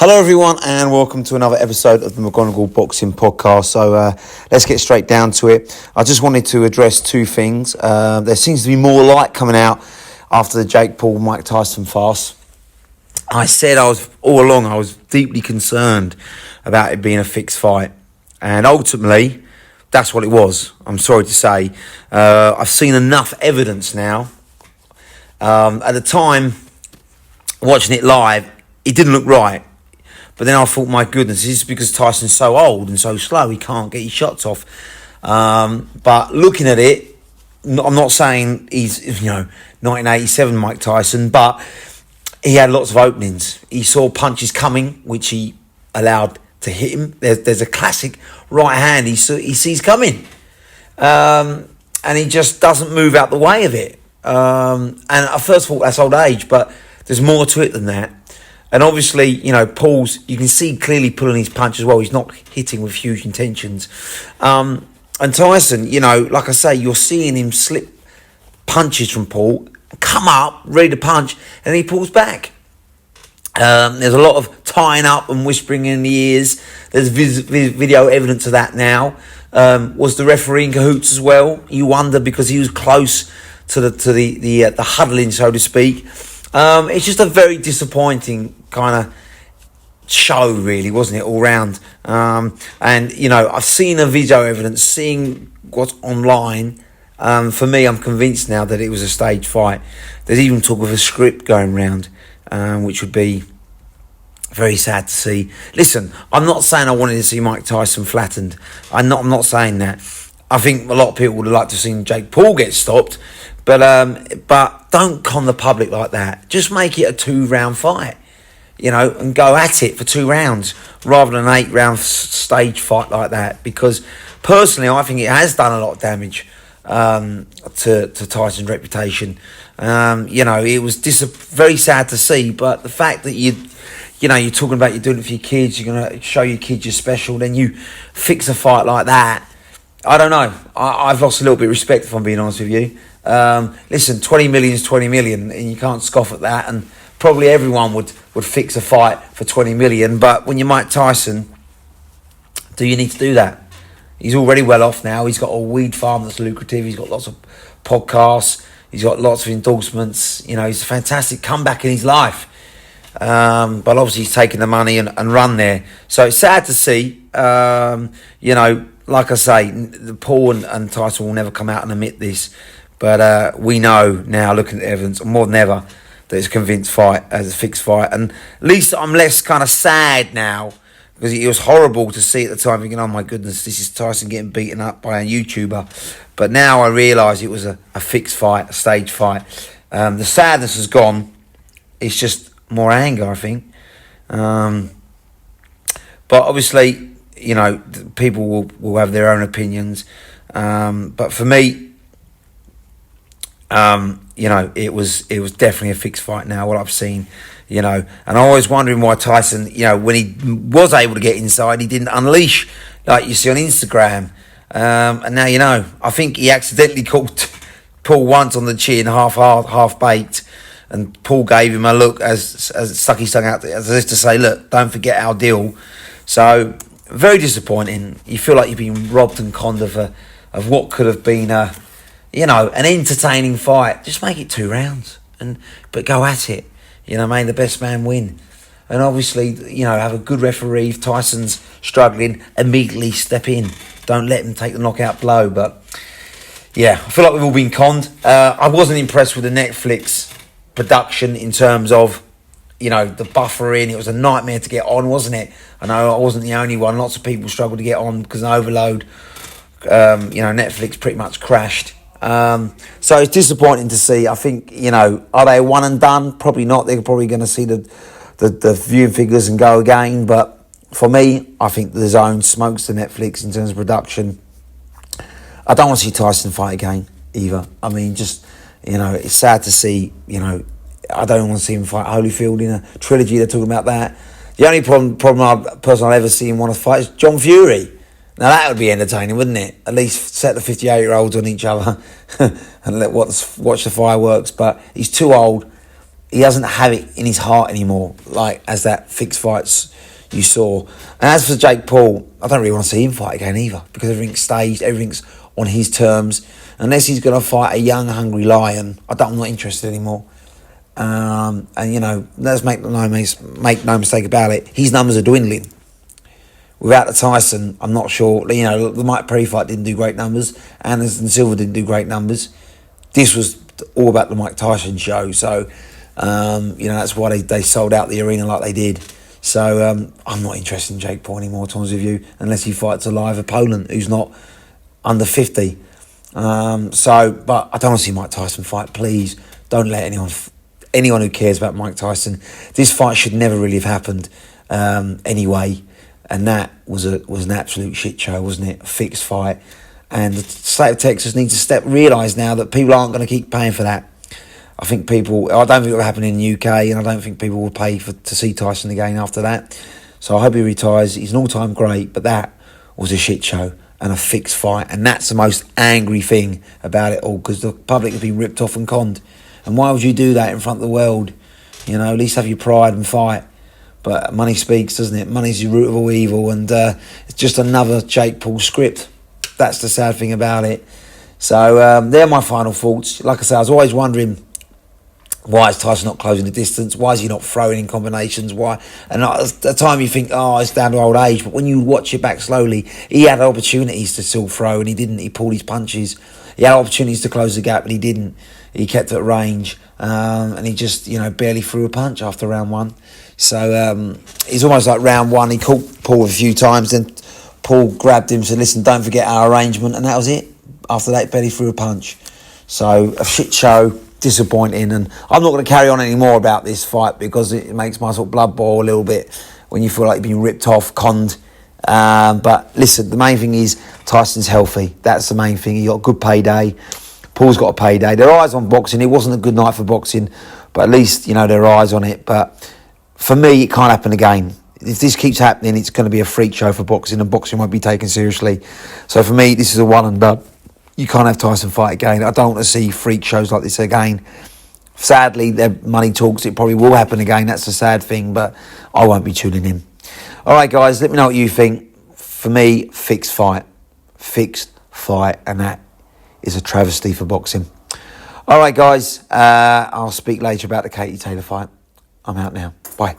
Hello everyone and welcome to another episode of the McGonagall Boxing Podcast. So let's get straight down to it. I just wanted to address two things. There seems to be more light coming out after the Jake Paul-Mike Tyson farce. I said all along I was deeply concerned about it being a fixed fight. And ultimately, that's what it was. I'm sorry to say. I've seen enough evidence now. At the time, watching it live, it didn't look right. But then I thought, my goodness, this is because Tyson's so old and so slow, he can't get his shots off. But looking at it, I'm not saying he's, 1987 Mike Tyson, but he had lots of openings. He saw punches coming, which he allowed to hit him. There's a classic right hand he sees coming. And he just doesn't move out the way of it. And I first thought that's old age, but there's more to it than that. And obviously, Paul's, you can see clearly pulling his punch as well. He's not hitting with huge intentions. And Tyson, like I say, you're seeing him slip punches from Paul, come up, ready to punch, and he pulls back. There's a lot of tying up and whispering in the ears. There's video evidence of that now. Was the referee in cahoots as well? You wonder, because he was close to the huddling, so to speak. It's just a very disappointing kind of show, really, wasn't it, all round? And, I've seen the video evidence, seeing what's online. For me, I'm convinced now that it was a staged fight. There's even talk of a script going round, which would be very sad to see. Listen, I'm not saying I wanted to see Mike Tyson flattened. I'm not saying that. I think a lot of people would like to have seen Jake Paul get stopped. But don't con the public like that. Just make it a 2-round fight, and go at it for 2 rounds rather than an 8-round stage fight like that. Because personally, I think it has done a lot of damage to Tyson's reputation. It was very sad to see. But the fact that you're talking about you're doing it for your kids, you're going to show your kids you're special, then you fix a fight like that. I don't know. I've lost a little bit of respect, if I'm being honest with you. Listen, 20 million is 20 million, and you can't scoff at that. And probably everyone would fix a fight for 20 million. But when you're Mike Tyson, do you need to do that? He's already well off now. He's got a weed farm that's lucrative. He's got lots of podcasts. He's got lots of endorsements. He's a fantastic comeback in his life. But obviously he's taken the money and run there. So it's sad to see. Like I say, Paul and Tyson will never come out and admit this. But we know now, looking at the evidence, more than ever, that it's a convinced fight, as a fixed fight. And at least I'm less kind of sad now, because it was horrible to see at the time, thinking, oh my goodness, this is Tyson getting beaten up by a YouTuber. But now I realise it was a fixed fight, a staged fight. The sadness has gone. It's just more anger, I think. But obviously, people will have their own opinions. But for me, it was definitely a fixed fight now, what I've seen, and I was wondering why Tyson, when he was able to get inside, he didn't unleash like you see on Instagram. And now, I think he accidentally caught Paul once on the chin, half baked, and Paul gave him a look as stuck his tongue out, as if to say, look, don't forget our deal. So, very disappointing. You feel like you've been robbed and conned of what could have been an entertaining fight. Just make it 2 rounds, but go at it. May the best man win. And obviously, have a good referee. If Tyson's struggling, immediately step in. Don't let him take the knockout blow. But yeah, I feel like we've all been conned. I wasn't impressed with the Netflix production in terms of, the buffering. It was a nightmare to get on, wasn't it? I know I wasn't the only one. Lots of people struggled to get on because of overload. Netflix pretty much crashed. So it's disappointing to see. I think, are they one and done? Probably not. They're probably going to see the viewing figures and go again. But for me, I think the zone smokes the Netflix in terms of production. I don't want to see Tyson fight again either. I mean, just, it's sad to see, I don't want to see him fight Holyfield in a trilogy. They're talking about that. The only person I'll ever see him want to fight is John Fury. Now that would be entertaining, wouldn't it? At least set the 58-year-olds on each other and watch the fireworks. But he's too old. he doesn't have it in his heart anymore, like as that fixed fights you saw. And as for Jake Paul, I don't really want to see him fight again either, because everything's staged, everything's on his terms. Unless he's going to fight a young, hungry lion, I'm not interested anymore. And let's make no mistake about it. His numbers are dwindling. Without the Tyson, I'm not sure. The Mike Perry fight didn't do great numbers. Anderson Silva didn't do great numbers. This was all about the Mike Tyson show. So, that's why they sold out the arena like they did. So, I'm not interested in Jake Paul anymore, to be honest with you, unless he fights a live opponent who's not under 50. But I don't want to see Mike Tyson fight. Please don't let anyone who cares about Mike Tyson. This fight should never really have happened anyway. And that was an absolute shit show, wasn't it? A fixed fight. And the state of Texas needs to realise now that people aren't going to keep paying for that. I don't think it'll happen in the UK, and I don't think people will pay to see Tyson again after that. So I hope he retires. He's an all-time great, but that was a shit show and a fixed fight. And that's the most angry thing about it all, because the public has been ripped off and conned. And why would you do that in front of the world? At least have your pride and fight. But money speaks, doesn't it? Money's the root of all evil, and it's just another Jake Paul script. That's the sad thing about it. So they're my final thoughts. Like I said, I was always wondering, why is Tyson not closing the distance? Why is he not throwing in combinations? Why? And at the time you think, it's down to old age. But when you watch it back slowly, he had opportunities to still throw, and he didn't. He pulled his punches. He had opportunities to close the gap, but he didn't. He kept at range, and he just, barely threw a punch after round one. So it's almost like round one, he caught Paul a few times, then Paul grabbed him and said, listen, don't forget our arrangement, and that was it. After that, he barely threw a punch. So a shit show, disappointing, and I'm not going to carry on anymore about this fight, because it makes my sort of blood boil a little bit when you feel like you've been ripped off, conned. But listen, the main thing is Tyson's healthy. That's the main thing. He got a good payday. Paul's got a payday. Their eyes on boxing. It wasn't a good night for boxing, but at least, their eyes on it. But for me, it can't happen again. If this keeps happening, it's going to be a freak show for boxing, and boxing won't be taken seriously. So for me, this is a one and done. You can't have Tyson fight again. I don't want to see freak shows like this again. Sadly, their money talks. It probably will happen again. That's the sad thing, but I won't be tuning in. All right, guys, let me know what you think. For me, fixed fight, and that is a travesty for boxing. All right, guys, I'll speak later about the Katie Taylor fight. I'm out now. Bye.